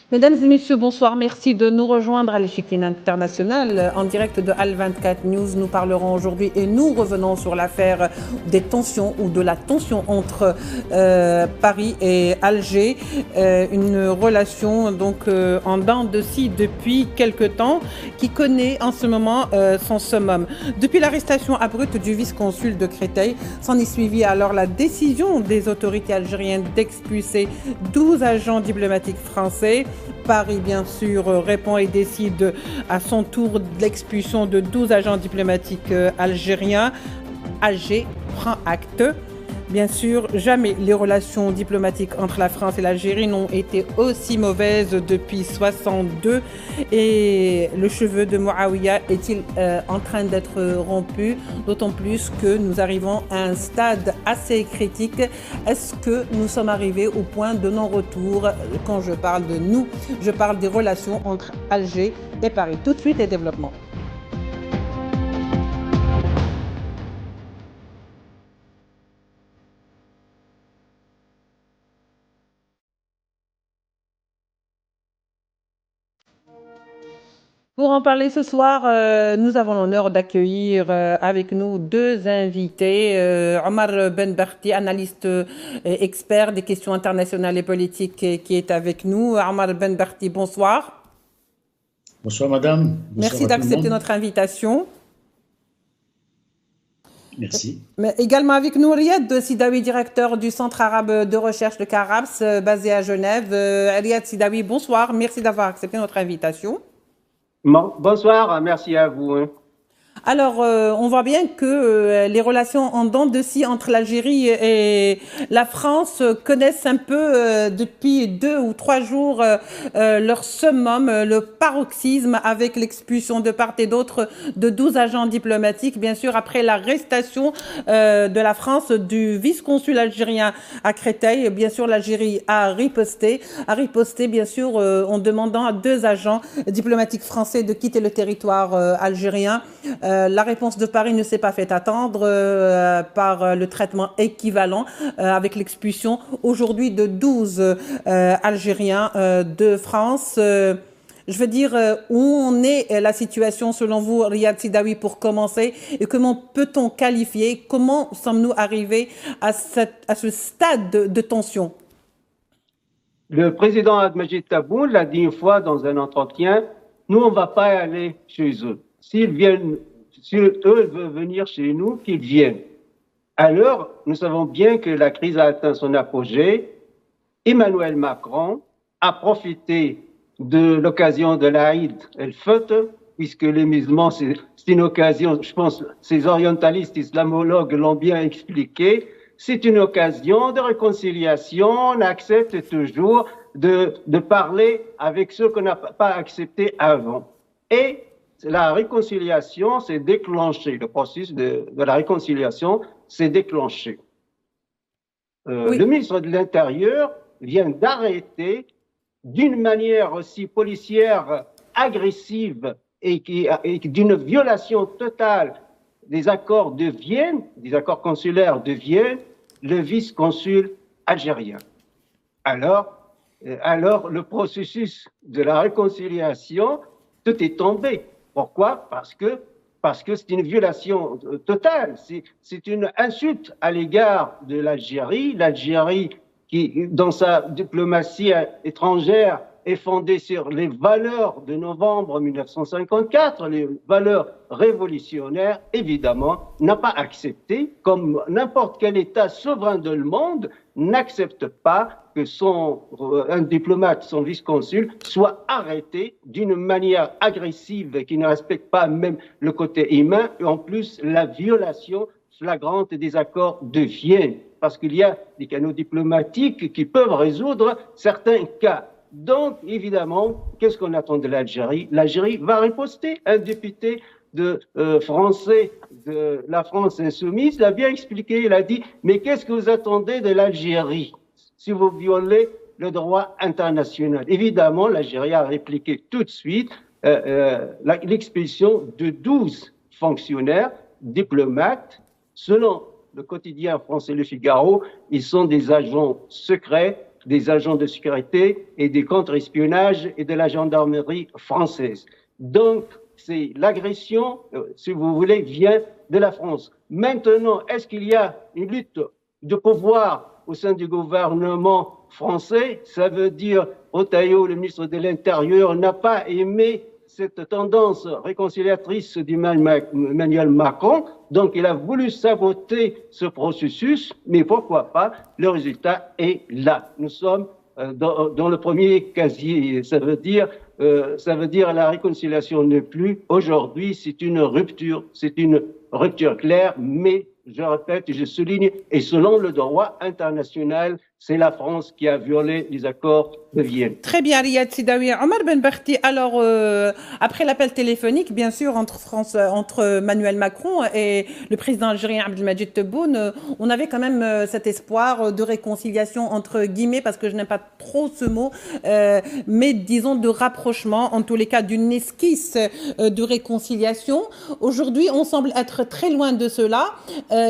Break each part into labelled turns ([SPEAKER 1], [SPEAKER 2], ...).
[SPEAKER 1] Mesdames et messieurs, bonsoir. Merci de nous rejoindre à l'échiquier international. En direct de Al24 News, nous parlerons aujourd'hui et nous revenons sur l'affaire des tensions ou de la tension entre Paris et Alger. Une relation donc en dents de scie depuis quelque temps qui connaît en ce moment son summum. Depuis l'arrestation abrupte du vice-consul de Créteil, s'en est suivi alors la décision des autorités algériennes d'expulser 12 agents diplomatiques français. Paris, bien sûr, répond et décide à son tour de l'expulsion de 12 agents diplomatiques algériens. Alger prend acte. Bien sûr, jamais les relations diplomatiques entre la France et l'Algérie n'ont été aussi mauvaises depuis 1962. Et le cheveu de Mouawiya est-il en train d'être rompu? D'autant plus que nous arrivons à un stade assez critique. Est-ce que nous sommes arrivés au point de non-retour? Quand je parle de nous, je parle des relations entre Alger et Paris. Tout de suite, les développements. Pour en parler ce soir, nous avons l'honneur d'accueillir avec nous deux invités. Omar Benbarti, analyste et expert des questions internationales et politiques, qui est avec nous. Omar Benbarti, bonsoir.
[SPEAKER 2] Bonsoir madame. Bonsoir.
[SPEAKER 1] Merci d'accepter notre invitation.
[SPEAKER 2] Merci.
[SPEAKER 1] Mais également avec nous Riyad Sidawi, directeur du Centre arabe de recherche de Carabs, basé à Genève. Riyad Sidawi, bonsoir. Merci d'avoir accepté notre invitation.
[SPEAKER 3] Bonsoir, merci à vous.
[SPEAKER 1] Alors, on voit bien que les relations en dents de scie entre l'Algérie et la France connaissent un peu depuis 2 ou 3 jours leur summum, le paroxysme avec l'expulsion de part et d'autre de 12 agents diplomatiques, bien sûr après l'arrestation de la France du vice-consul algérien à Créteil. Bien sûr, l'Algérie a riposté bien sûr en demandant à 2 agents diplomatiques français de quitter le territoire algérien. La réponse de Paris ne s'est pas fait attendre par le traitement équivalent avec l'expulsion aujourd'hui de 12 Algériens de France. Je veux dire, où en est la situation selon vous, Riyad Sidawi, pour commencer, et comment peut-on qualifier, comment sommes-nous arrivés à ce stade de tension?
[SPEAKER 3] Le président Abdelmajid Tebboune l'a dit une fois dans un entretien, nous on ne va pas aller chez eux. S'ils viennent, si eux veulent venir chez nous, qu'ils viennent. Alors, nous savons bien que la crise a atteint son apogée. Emmanuel Macron a profité de l'occasion de l'Aïd el-Fitr, puisque les musulmans, c'est une occasion, je pense, ces orientalistes islamologues l'ont bien expliqué, c'est une occasion de réconciliation. On accepte toujours de parler avec ceux qu'on n'a pas acceptés avant. Et la réconciliation s'est déclenchée, le processus de la réconciliation s'est déclenché. Oui. Le ministre de l'Intérieur vient d'arrêter d'une manière aussi policière, agressive et d'une violation totale des accords de Vienne, des accords consulaires de Vienne, le vice-consul algérien. Alors, le processus de la réconciliation, tout est tombé. Pourquoi? Parce que c'est une violation totale, c'est une insulte à l'égard de l'Algérie. L'Algérie qui, dans sa diplomatie étrangère, est fondée sur les valeurs de novembre 1954, les valeurs révolutionnaires, évidemment, n'a pas accepté, comme n'importe quel État souverain du monde, n'accepte pas que un diplomate, son vice-consul, soit arrêté d'une manière agressive qui ne respecte pas même le côté humain, et en plus la violation flagrante des accords de Vienne, parce qu'il y a des canaux diplomatiques qui peuvent résoudre certains cas. Donc, évidemment, qu'est-ce qu'on attend de l'Algérie? L'Algérie va riposter. Un député français de la France insoumise l'a bien expliqué. Il a dit, mais qu'est-ce que vous attendez de l'Algérie si vous violez le droit international? Évidemment, l'Algérie a répliqué tout de suite l'expulsion de 12 fonctionnaires, diplomates. Selon le quotidien français Le Figaro, ils sont des agents secrets des agents de sécurité et des contre-espionnage et de la gendarmerie française. Donc, c'est l'agression, si vous voulez, vient de la France. Maintenant, est-ce qu'il y a une lutte de pouvoir au sein du gouvernement français? Ça veut dire, Retailleau, le ministre de l'Intérieur, n'a pas aimé cette tendance réconciliatrice d'Emmanuel Macron, donc il a voulu saboter ce processus, mais pourquoi pas, le résultat est là. Nous sommes dans le premier casier, ça veut dire la réconciliation n'est plus. Aujourd'hui, c'est une rupture claire, mais je répète, je souligne, et selon le droit international, c'est la France qui a violé les accords de Vienne.
[SPEAKER 1] Très bien, Riyad Sidawi. Omar Ben Barti, alors, après l'appel téléphonique, bien sûr, entre Emmanuel Macron et le président algérien Abdelmadjid Tebboune, on avait quand même cet espoir de réconciliation, entre guillemets, parce que je n'aime pas trop ce mot, mais disons de rapprochement, en tous les cas d'une esquisse de réconciliation. Aujourd'hui, on semble être très loin de cela,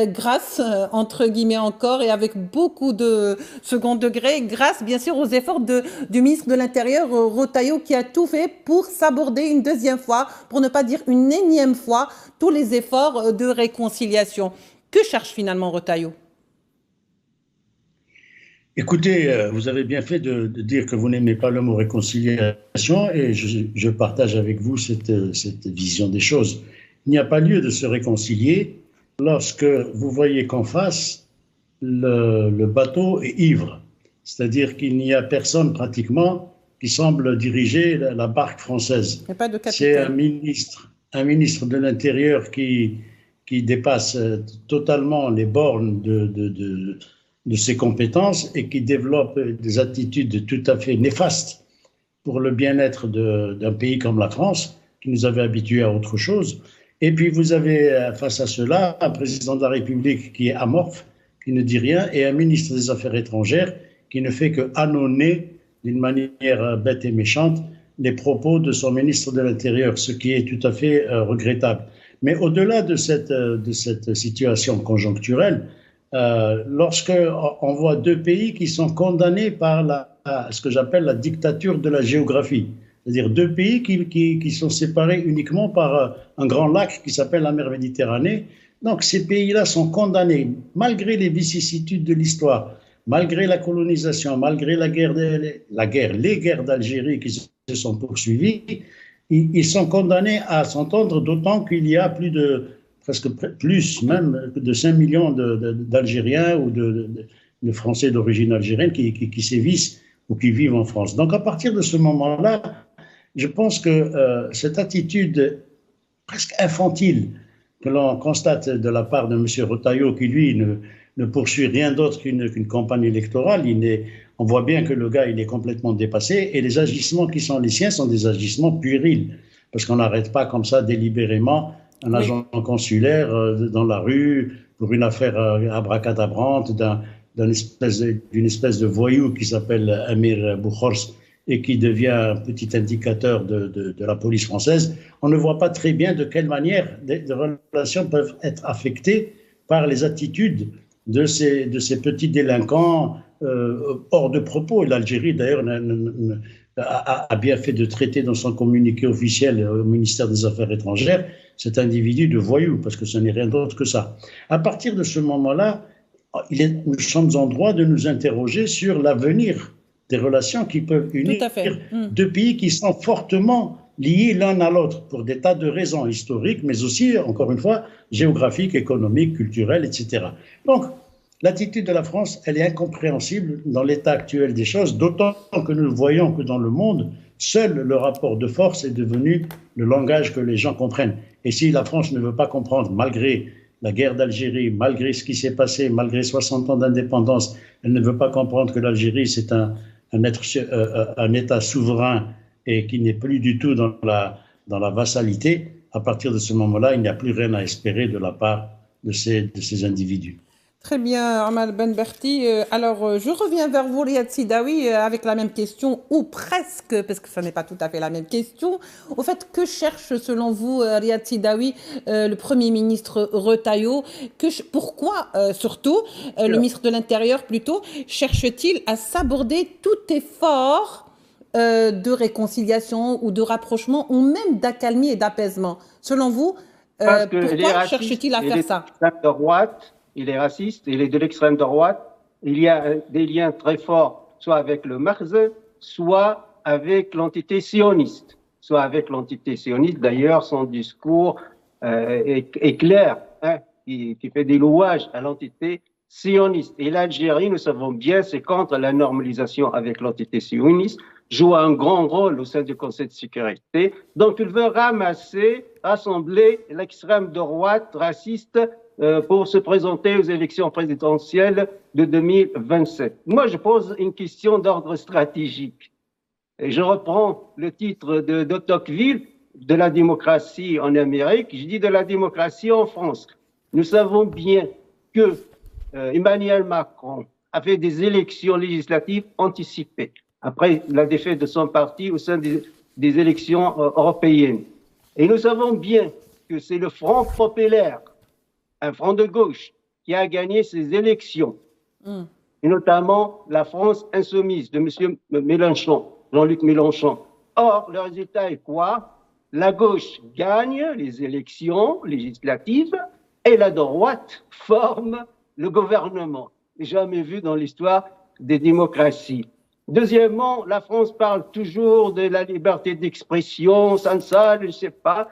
[SPEAKER 1] grâce, entre guillemets encore, et avec beaucoup de second degré, grâce bien sûr aux efforts du ministre de l'Intérieur, Retailleau, qui a tout fait pour s'aborder une deuxième fois, pour ne pas dire une énième fois, tous les efforts de réconciliation. Que cherche finalement Retailleau?
[SPEAKER 2] Écoutez, vous avez bien fait de dire que vous n'aimez pas le mot réconciliation, et je partage avec vous cette vision des choses. Il n'y a pas lieu de se réconcilier lorsque vous voyez qu'en face, le bateau est ivre, c'est-à-dire qu'il n'y a personne pratiquement qui semble diriger la barque française. C'est un ministre de l'Intérieur qui dépasse totalement les bornes de ses compétences et qui développe des attitudes tout à fait néfastes pour le bien-être d'un pays comme la France, qui nous avait habitués à autre chose. Et puis vous avez face à cela un président de la République qui est amorphe, qui ne dit rien, et un ministre des Affaires étrangères qui ne fait que annoncer d'une manière bête et méchante les propos de son ministre de l'Intérieur, ce qui est tout à fait regrettable. Mais au-delà de cette situation conjoncturelle, lorsque on voit deux pays qui sont condamnés par ce que j'appelle la dictature de la géographie, c'est-à-dire deux pays qui sont séparés uniquement par un grand lac qui s'appelle la mer Méditerranée. Donc ces pays-là sont condamnés, malgré les vicissitudes de l'histoire, malgré la colonisation, malgré les guerres d'Algérie qui se sont poursuivies, ils sont condamnés à s'entendre, d'autant qu'il y a presque plus même de 5 millions d'Algériens ou de Français d'origine algérienne qui sévissent ou qui vivent en France. Donc à partir de ce moment-là, je pense que cette attitude presque infantile que l'on constate de la part de M. Retailleau, qui lui ne poursuit rien d'autre qu'une campagne électorale, on voit bien que le gars il est complètement dépassé, et les agissements qui sont les siens sont des agissements puérils, parce qu'on n'arrête pas comme ça délibérément un agent consulaire dans la rue pour une affaire abracadabrante d'une espèce de voyou qui s'appelle Amir Boukhors et qui devient un petit indicateur de la police française. On ne voit pas très bien de quelle manière des relations peuvent être affectées par les attitudes de ces petits délinquants hors de propos. L'Algérie, d'ailleurs, a bien fait de traiter dans son communiqué officiel au ministère des Affaires étrangères cet individu de voyou, parce que ce n'est rien d'autre que ça. À partir de ce moment-là, nous sommes en droit de nous interroger sur l'avenir des relations qui peuvent unir deux pays qui sont fortement liés l'un à l'autre pour des tas de raisons historiques, mais aussi, encore une fois, géographiques, économiques, culturelles, etc. Donc, l'attitude de la France, elle est incompréhensible dans l'état actuel des choses, d'autant que nous voyons que dans le monde, seul le rapport de force est devenu le langage que les gens comprennent. Et si la France ne veut pas comprendre, malgré la guerre d'Algérie, malgré ce qui s'est passé, malgré 60 ans d'indépendance, elle ne veut pas comprendre que l'Algérie, c'est un État souverain et qui n'est plus du tout dans la vassalité. À partir de ce moment-là, il n'y a plus rien à espérer de la part de ces individus.
[SPEAKER 1] Très bien, Amal Benberti. Alors, je reviens vers vous, Riyad Sidawi, avec la même question, ou presque, parce que ce n'est pas tout à fait la même question. Au fait, que cherche, selon vous, Riyad Sidawi, le Premier ministre Retailleau? Pourquoi, surtout, le ministre de l'Intérieur, plutôt, cherche-t-il à s'aborder tout effort de réconciliation ou de rapprochement, ou même d'accalmie et d'apaisement? Selon vous, pourquoi cherche-t-il à faire ça?
[SPEAKER 3] Il est raciste, il est de l'extrême droite. Il y a des liens très forts, soit avec le Marx, soit avec l'entité sioniste. Soit avec l'entité sioniste. D'ailleurs, son discours est clair, hein, qui fait des louages à l'entité sioniste. Et l'Algérie, nous savons bien, c'est contre la normalisation avec l'entité sioniste, joue un grand rôle au sein du Conseil de sécurité. Donc, il veut rassembler l'extrême droite raciste pour se présenter aux élections présidentielles de 2027. Moi, je pose une question d'ordre stratégique. Et je reprends le titre de Tocqueville, de la démocratie en Amérique, je dis de la démocratie en France. Nous savons bien que Emmanuel Macron a fait des élections législatives anticipées, après la défaite de son parti au sein des élections européennes. Et nous savons bien que c'est le Front populaire, un front de gauche, qui a gagné ces élections, et notamment la France insoumise de M. Mélenchon, Jean-Luc Mélenchon. Or, le résultat est quoi? La gauche gagne les élections législatives et la droite forme le gouvernement. Jamais vu dans l'histoire des démocraties. Deuxièmement, la France parle toujours de la liberté d'expression, je ne sais pas.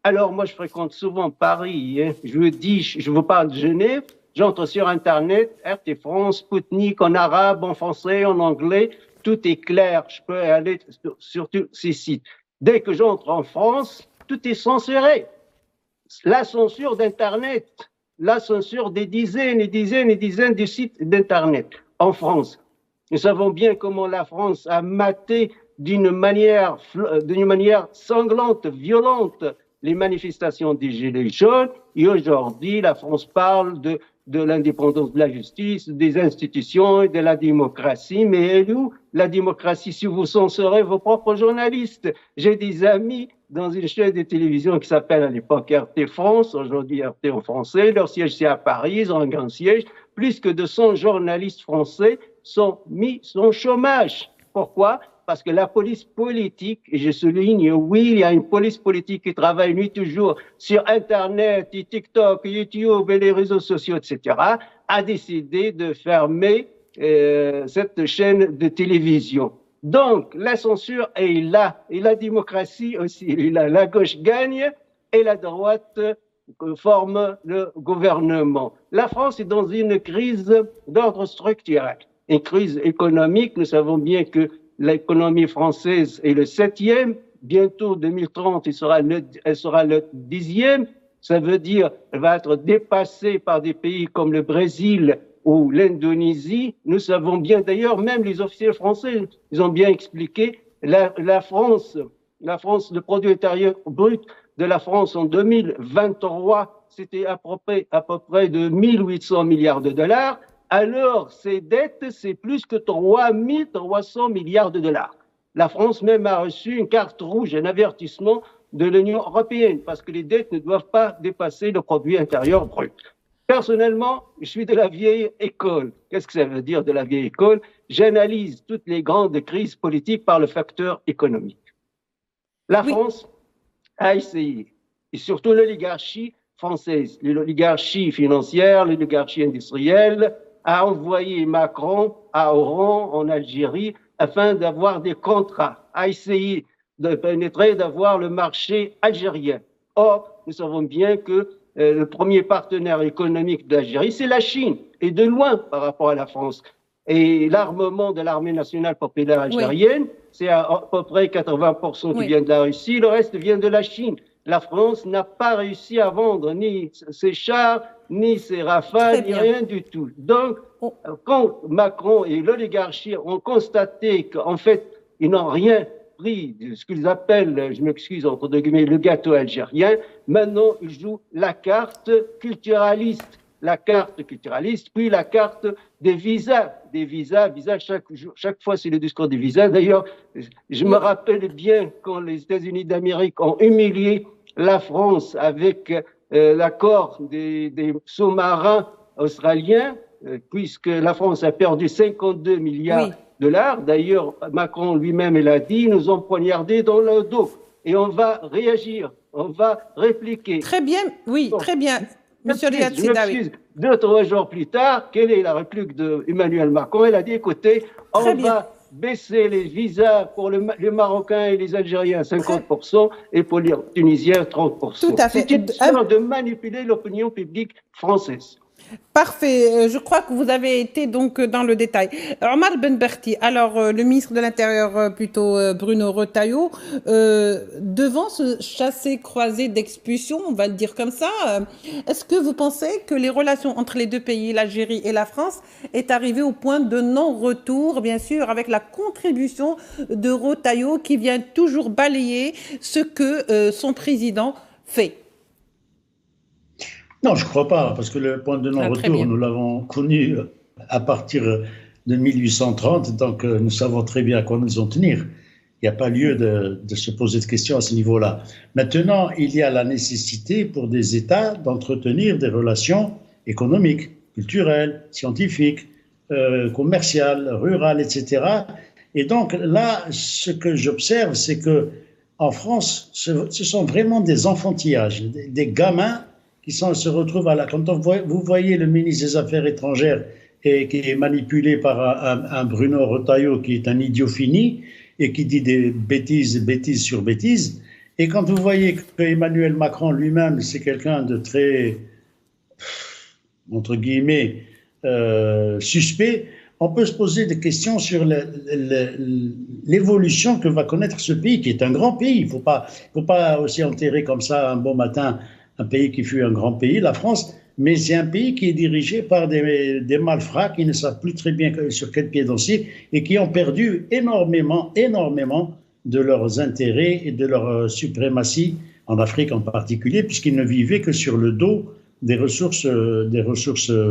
[SPEAKER 3] Alors, moi, je fréquente souvent Paris. Hein. Je vous parle de Genève. J'entre sur Internet, RT France, Sputnik, en arabe, en français, en anglais. Tout est clair. Je peux aller sur tous ces sites. Dès que j'entre en France, tout est censuré. La censure d'Internet, la censure des dizaines et dizaines et dizaines de sites d'Internet en France. Nous savons bien comment la France a maté d'une manière sanglante, violente, les manifestations des Gilets jaunes, et aujourd'hui, la France parle de l'indépendance de la justice, des institutions et de la démocratie. Mais elle est où la démocratie si vous censurez vos propres journalistes? J'ai des amis dans une chaîne de télévision qui s'appelle à l'époque RT France, aujourd'hui RT en français. Leur siège, c'est à Paris, ils ont un grand siège. Plus que 200 journalistes français sont mis au chômage. Pourquoi? Parce que la police politique, et je souligne, oui, il y a une police politique qui travaille nuit et jour sur Internet, et TikTok, YouTube et les réseaux sociaux, etc., a décidé de fermer cette chaîne de télévision. Donc, la censure est là, et la démocratie aussi. La gauche gagne et la droite forme le gouvernement. La France est dans une crise d'ordre structurel, une crise économique. Nous savons bien que l'économie française est le 7e. Bientôt, 2030, elle sera le 10e. Ça veut dire qu'elle va être dépassée par des pays comme le Brésil ou l'Indonésie. Nous savons bien, d'ailleurs, même les officiers français, ils ont bien expliqué, la France, le produit intérieur brut de la France en 2023, c'était à peu près de 1800 milliards de dollars. Alors, ces dettes, c'est plus que 3300 milliards de dollars. La France même a reçu une carte rouge, un avertissement de l'Union européenne, parce que les dettes ne doivent pas dépasser le produit intérieur brut. Personnellement, je suis de la vieille école. Qu'est-ce que ça veut dire de la vieille école? J'analyse toutes les grandes crises politiques par le facteur économique. La France a essayé, et surtout l'oligarchie française, l'oligarchie financière, l'oligarchie industrielle, a envoyé Macron à Oran, en Algérie, afin d'avoir des contrats, a essayé de pénétrer, d'avoir le marché algérien. Or, nous savons bien que le premier partenaire économique de l'Algérie, c'est la Chine, et de loin par rapport à la France. Et l'armement de l'armée nationale populaire algérienne, c'est à peu près 80% qui vient de la Russie, le reste vient de la Chine. La France n'a pas réussi à vendre ni ses chars, ni ses Rafales, ni rien du tout. Donc, quand Macron et l'oligarchie ont constaté qu'en fait, ils n'ont rien pris de ce qu'ils appellent, je m'excuse entre deux guillemets, le gâteau algérien, maintenant ils jouent la carte culturaliste. la carte culturaliste, puis la carte des visas. Des visas, chaque fois c'est le discours des visas. D'ailleurs, je me rappelle bien quand les États-Unis d'Amérique ont humilié la France avec l'accord des sous-marins australiens, puisque la France a perdu 52 milliards de dollars. D'ailleurs, Macron lui-même l'a dit, ils nous ont poignardé dans le dos. Et on va réagir, on va répliquer.
[SPEAKER 1] Très bien, oui, bon, très bien. Monsieur Riyad Sidawi.
[SPEAKER 3] 2-3 jours plus tard, quelle est la réplique d'Emmanuel Macron? Elle a dit, écoutez, on va baisser les visas pour les Marocains et les Algériens à 50% et pour les Tunisiens 30%.
[SPEAKER 1] Tout à fait.
[SPEAKER 3] C'est une façon de manipuler l'opinion publique française.
[SPEAKER 1] Parfait. Je crois que vous avez été donc dans le détail. Omar Ben Berti, alors le ministre de l'Intérieur, plutôt Bruno Retailleau, devant ce chassé-croisé d'expulsion, on va le dire comme ça, est-ce que vous pensez que les relations entre les deux pays, l'Algérie et la France, est arrivée au point de non-retour, bien sûr, avec la contribution de Retailleau qui vient toujours balayer ce que son président fait?
[SPEAKER 2] Non, je ne crois pas, parce que le point de non-retour, nous l'avons connu à partir de 1830, donc nous savons très bien à quoi nous en tenir. Il n'y a pas lieu de se poser de questions à ce niveau-là. Maintenant, il y a la nécessité pour des États d'entretenir des relations économiques, culturelles, scientifiques, commerciales, rurales, etc. Et donc là, ce que j'observe, c'est que en France, ce sont vraiment des enfantillages, des gamins qui se retrouvent quand vous voyez le ministre des Affaires étrangères qui est manipulé par un Bruno Retailleau qui est un idiot fini et qui dit des bêtises sur bêtises, et quand vous voyez que Emmanuel Macron lui-même c'est quelqu'un de très, entre guillemets, suspect, on peut se poser des questions sur l'évolution que va connaître ce pays, qui est un grand pays. Il ne faut pas aussi enterrer comme ça un bon matin un pays qui fut un grand pays, la France, mais c'est un pays qui est dirigé par des malfrats qui ne savent plus très bien sur quel pied danser et qui ont perdu énormément de leurs intérêts et de leur suprématie, en Afrique en particulier, puisqu'ils ne vivaient que sur le dos des ressources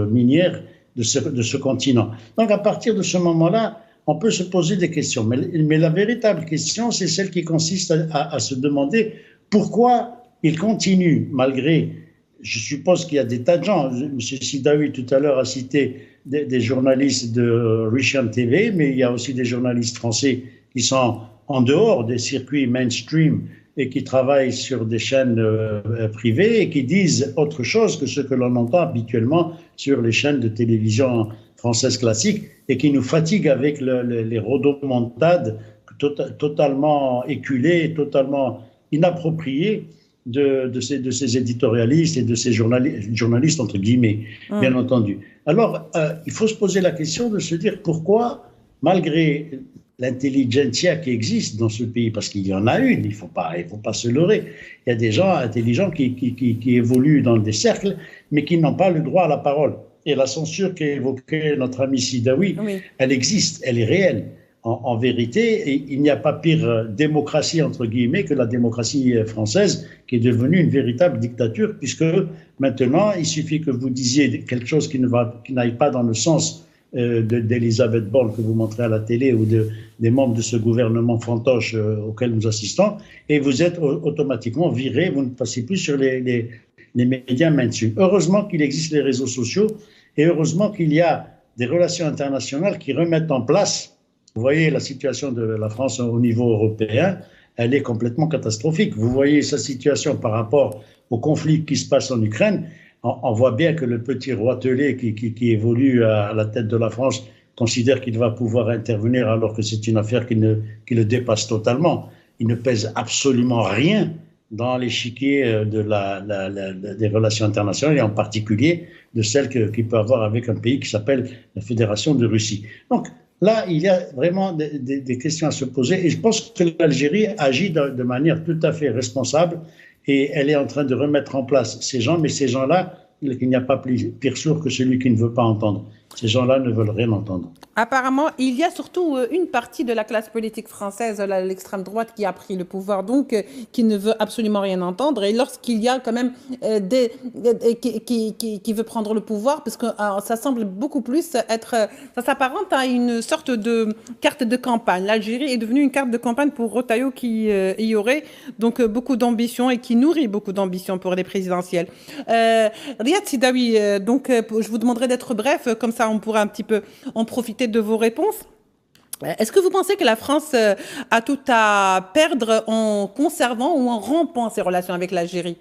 [SPEAKER 2] minières de ce continent. Donc à partir de ce moment-là, on peut se poser des questions. Mais la véritable question, c'est celle qui consiste à se demander pourquoi il continue, malgré, je suppose qu'il y a des tas de gens, M. Sidawi tout à l'heure a cité des journalistes de Risham TV, mais il y a aussi des journalistes français qui sont en dehors des circuits mainstream et qui travaillent sur des chaînes privées et qui disent autre chose que ce que l'on entend habituellement sur les chaînes de télévision françaises classiques et qui nous fatiguent avec les rodomontades totalement éculées, totalement inappropriées de ces éditorialistes et de ces journalistes entre guillemets, bien entendu. Alors, il faut se poser la question de se dire pourquoi, malgré l'intelligentsia qui existe dans ce pays, parce qu'il y en a une, il faut pas se leurrer, il y a des gens intelligents qui évoluent dans des cercles, mais qui n'ont pas le droit à la parole. Et la censure qu'évoquait notre ami Sidawi, elle existe, elle est réelle. En vérité, il n'y a pas pire démocratie, entre guillemets, que la démocratie française, qui est devenue une véritable dictature, puisque maintenant, il suffit que vous disiez quelque chose qui n'aille pas dans le sens d'Elisabeth Borne que vous montrez à la télé ou des membres de ce gouvernement fantoche auquel nous assistons, et vous êtes automatiquement viré, vous ne passez plus sur les médias mainstream. Heureusement qu'il existe les réseaux sociaux, et heureusement qu'il y a des relations internationales qui remettent en place. Vous voyez la situation de la France au niveau européen, elle est complètement catastrophique. Vous voyez sa situation par rapport au conflit qui se passe en Ukraine. On voit bien que le petit roitelet qui évolue à la tête de la France considère qu'il va pouvoir intervenir alors que c'est une affaire qui le dépasse totalement. Il ne pèse absolument rien dans l'échiquier des relations internationales et en particulier de celles qu'il peut avoir avec un pays qui s'appelle la Fédération de Russie. Donc, là, il y a vraiment des questions à se poser et je pense que l'Algérie agit de manière tout à fait responsable et elle est en train de remettre en place ces gens, mais ces gens-là, il n'y a pas pire sourd que celui qui ne veut pas entendre. Ces gens-là ne veulent rien entendre.
[SPEAKER 1] Apparemment, il y a surtout une partie de la classe politique française, l'extrême droite, qui a pris le pouvoir, donc qui ne veut absolument rien entendre. Et lorsqu'il y a quand même qui veut prendre le pouvoir, parce que ça semble beaucoup plus être, ça s'apparente à une sorte de carte de campagne. L'Algérie est devenue une carte de campagne pour Rotaillot qui y aurait donc beaucoup d'ambition et qui nourrit beaucoup d'ambition pour les présidentielles. Riyad Sidawi, donc je vous demanderai d'être bref, comme ça on pourra un petit peu en profiter de vos réponses. Est-ce que vous pensez que la France a tout à perdre en conservant ou en rompant ses relations avec l'Algérie?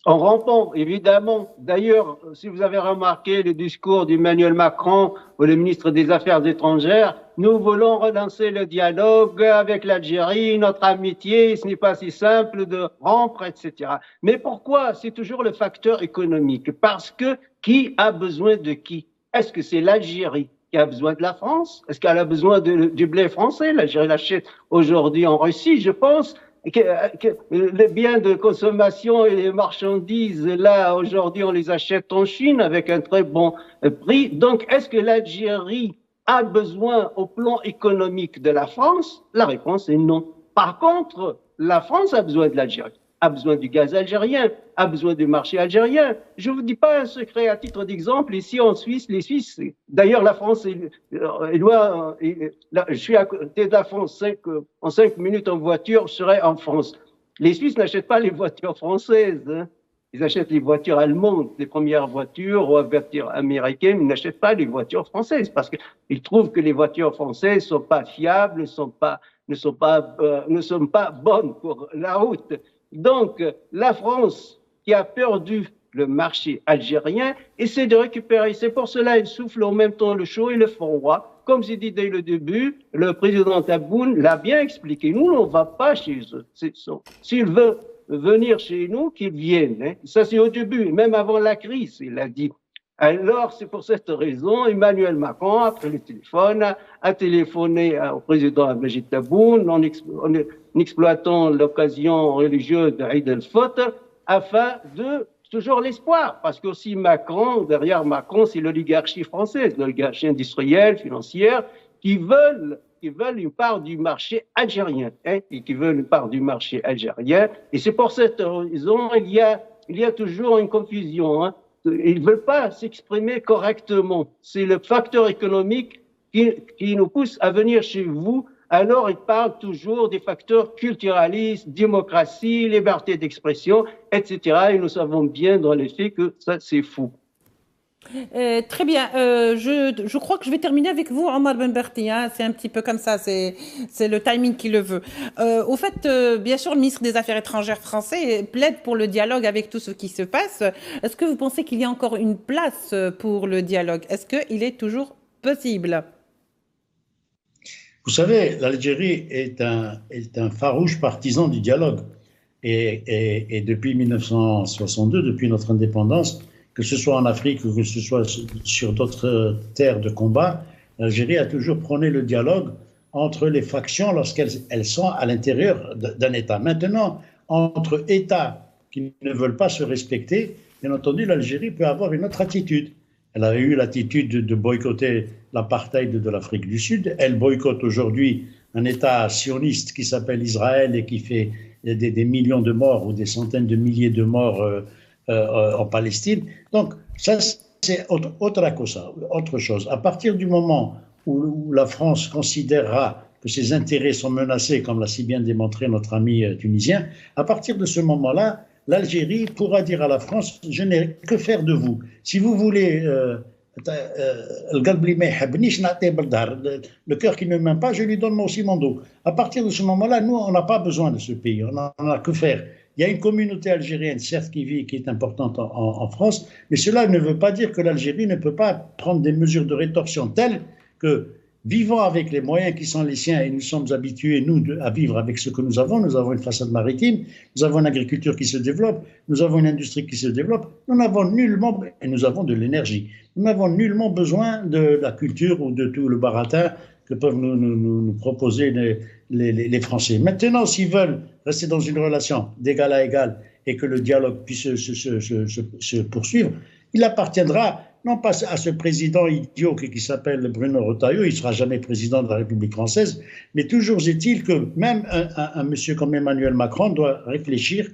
[SPEAKER 3] En rampant, évidemment. D'ailleurs, si vous avez remarqué le discours d'Emmanuel Macron, ou le ministre des Affaires étrangères, nous voulons relancer le dialogue avec l'Algérie, notre amitié, ce n'est pas si simple de rompre, etc. Mais pourquoi? C'est toujours le facteur économique. Parce que qui a besoin de qui? Est-ce que c'est l'Algérie qui a besoin de la France? Est-ce qu'elle a besoin du blé français? L'Algérie l'achète aujourd'hui en Russie, je pense. Que les biens de consommation et les marchandises, là, aujourd'hui, on les achète en Chine avec un très bon prix. Donc, est-ce que l'Algérie a besoin au plan économique de la France? La réponse est non. Par contre, la France a besoin de l'Algérie, a besoin du gaz algérien, a besoin du marché algérien. Je ne vous dis pas un secret à titre d'exemple. Ici en Suisse, les Suisses, d'ailleurs la France est loin, je suis à côté de la France, en 5 minutes en voiture, je serai en France. Les Suisses n'achètent pas les voitures françaises, hein. Ils achètent les voitures allemandes, les premières voitures ou les voitures américaines, ils n'achètent pas les voitures françaises parce qu'ils trouvent que les voitures françaises ne sont pas fiables, ne sont pas bonnes pour la route. Donc, la France, qui a perdu le marché algérien, essaie de récupérer. C'est pour cela qu'il souffle en même temps le chaud et le froid. Comme j'ai dit dès le début, le président Tebboune l'a bien expliqué. Nous, on ne va pas chez eux. S'ils veulent venir chez nous, qu'ils viennent. Hein. Ça, c'est au début, même avant la crise, il a dit. Alors, c'est pour cette raison, Emmanuel Macron, après le téléphone, a téléphoné au président Abdelmadjid Tebboune en exploitant l'occasion religieuse de Eid el-Fitr afin de toujours l'espoir. Parce qu'aussi Macron, derrière Macron, c'est l'oligarchie française, l'oligarchie industrielle, financière, qui veulent une part du marché algérien, hein, et qui veulent une part du marché algérien. Et c'est pour cette raison, il y a toujours une confusion, hein. Ils ne veulent pas s'exprimer correctement. C'est le facteur économique qui nous pousse à venir chez vous. Alors, ils parlent toujours des facteurs culturalistes, démocratie, liberté d'expression, etc. Et nous savons bien dans les faits que ça, c'est fou.
[SPEAKER 1] Très bien. Je crois que je vais terminer avec vous, Omar Ben Berti. Hein. C'est un petit peu comme ça, c'est le timing qui le veut. Au fait, bien sûr, le ministre des Affaires étrangères français plaide pour le dialogue avec tout ce qui se passe. Est-ce que vous pensez qu'il y a encore une place pour le dialogue? Est-ce qu'il est toujours possible?
[SPEAKER 2] Vous savez, l'Algérie est un farouche partisan du dialogue. Et depuis 1962, depuis notre indépendance, que ce soit en Afrique ou que ce soit sur d'autres terres de combat, l'Algérie a toujours prôné le dialogue entre les factions lorsqu'elles sont à l'intérieur d'un État. Maintenant, entre États qui ne veulent pas se respecter, bien entendu, l'Algérie peut avoir une autre attitude. Elle a eu l'attitude de boycotter l'apartheid de l'Afrique du Sud. Elle boycotte aujourd'hui un État sioniste qui s'appelle Israël et qui fait des millions de morts ou des centaines de milliers de morts en Palestine. Donc, ça, c'est autre chose. À partir du moment où la France considérera que ses intérêts sont menacés, comme l'a si bien démontré notre ami tunisien, à partir de ce moment-là, l'Algérie pourra dire à la France « Je n'ai que faire de vous. Si vous voulez le cœur qui ne m'aime pas, je lui donne moi aussi mon dos. » À partir de ce moment-là, nous, on n'a pas besoin de ce pays. On n'en a que faire. Il y a une communauté algérienne, certes, qui est importante en France, mais cela ne veut pas dire que l'Algérie ne peut pas prendre des mesures de rétorsion telles que, vivant avec les moyens qui sont les siens, et nous sommes habitués, nous, à vivre avec ce que nous avons une façade maritime, nous avons une agriculture qui se développe, nous avons une industrie qui se développe, nous n'avons nullement, et nous avons de l'énergie, nous n'avons nullement besoin de la culture ou de tout le baratin que peuvent nous proposer les Français. Maintenant, s'ils veulent rester dans une relation d'égal à égal et que le dialogue puisse se poursuivre, il appartiendra non pas à ce président idiot qui s'appelle Bruno Retailleau, il ne sera jamais président de la République française, mais toujours est-il que même un monsieur comme Emmanuel Macron doit réfléchir,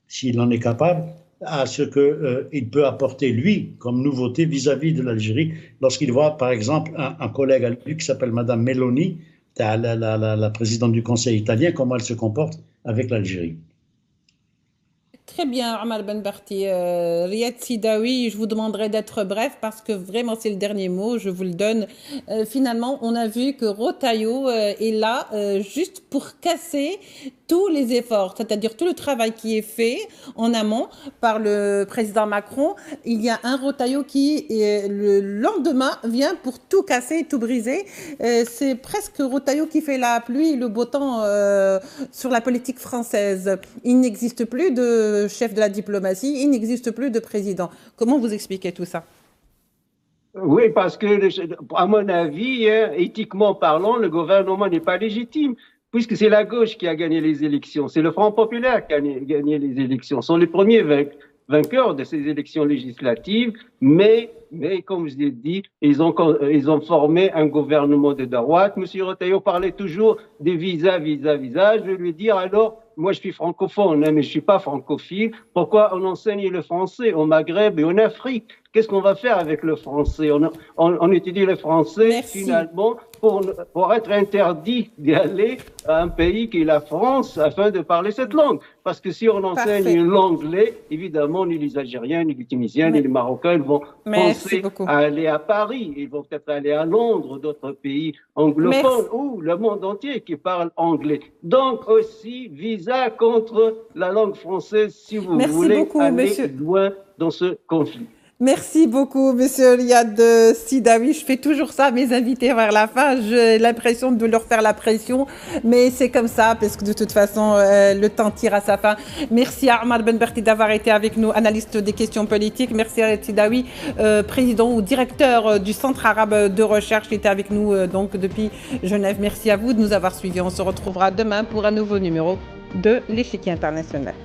[SPEAKER 2] s'il en est capable, à ce qu'il peut apporter, lui, comme nouveauté vis-à-vis de l'Algérie, lorsqu'il voit, par exemple, un collègue à lui qui s'appelle Madame Meloni, la présidente du Conseil italien, comment elle se comporte avec l'Algérie.
[SPEAKER 1] Très bien, Omar Benbarti. Riyad Sidawi, je vous demanderai d'être bref parce que vraiment c'est le dernier mot, je vous le donne. Finalement, on a vu que Retailleau est là juste pour casser tous les efforts, c'est-à-dire tout le travail qui est fait en amont par le président Macron. Il y a un Retailleau qui, le lendemain, vient pour tout casser et tout briser. C'est presque Retailleau qui fait la pluie et le beau temps sur la politique française. Il n'existe plus de chef de la diplomatie, il n'existe plus de président. Comment vous expliquez tout ça?
[SPEAKER 3] Oui, parce que, à mon avis, éthiquement parlant, le gouvernement n'est pas légitime, puisque c'est la gauche qui a gagné les élections, c'est le Front populaire qui a gagné les élections, ce sont les premiers vainqueurs de ces élections législatives, mais comme je l'ai dit, ils ont formé un gouvernement de droite. Monsieur Retailleau parlait toujours des visas. Je vais lui dire alors, moi je suis francophone, mais je ne suis pas francophile. Pourquoi on enseigne le français au Maghreb et en Afrique? Qu'est-ce qu'on va faire avec le français? On étudie le français. Merci. Finalement pour être interdit d'aller à un pays qui est la France afin de parler cette langue. Parce que si on enseigne l'anglais, évidemment, ni les Algériens, ni les Tunisiens, ni les Marocains vont penser à aller à Paris. Ils vont peut-être aller à Londres, d'autres pays anglophones, ou le monde entier qui parle anglais. Donc aussi, visa contre la langue française si vous voulez aller loin dans ce conflit.
[SPEAKER 1] Merci beaucoup, monsieur Riyad Sidawi. Je fais toujours ça, mes invités vers la fin. J'ai l'impression de leur faire la pression, mais c'est comme ça, parce que de toute façon, le temps tire à sa fin. Merci à Omar Benbarti d'avoir été avec nous, analyste des questions politiques. Merci à Riyad Sidawi, président ou directeur du Centre arabe de recherche, qui était avec nous donc depuis Genève. Merci à vous de nous avoir suivis. On se retrouvera demain pour un nouveau numéro de l'Échiquier international.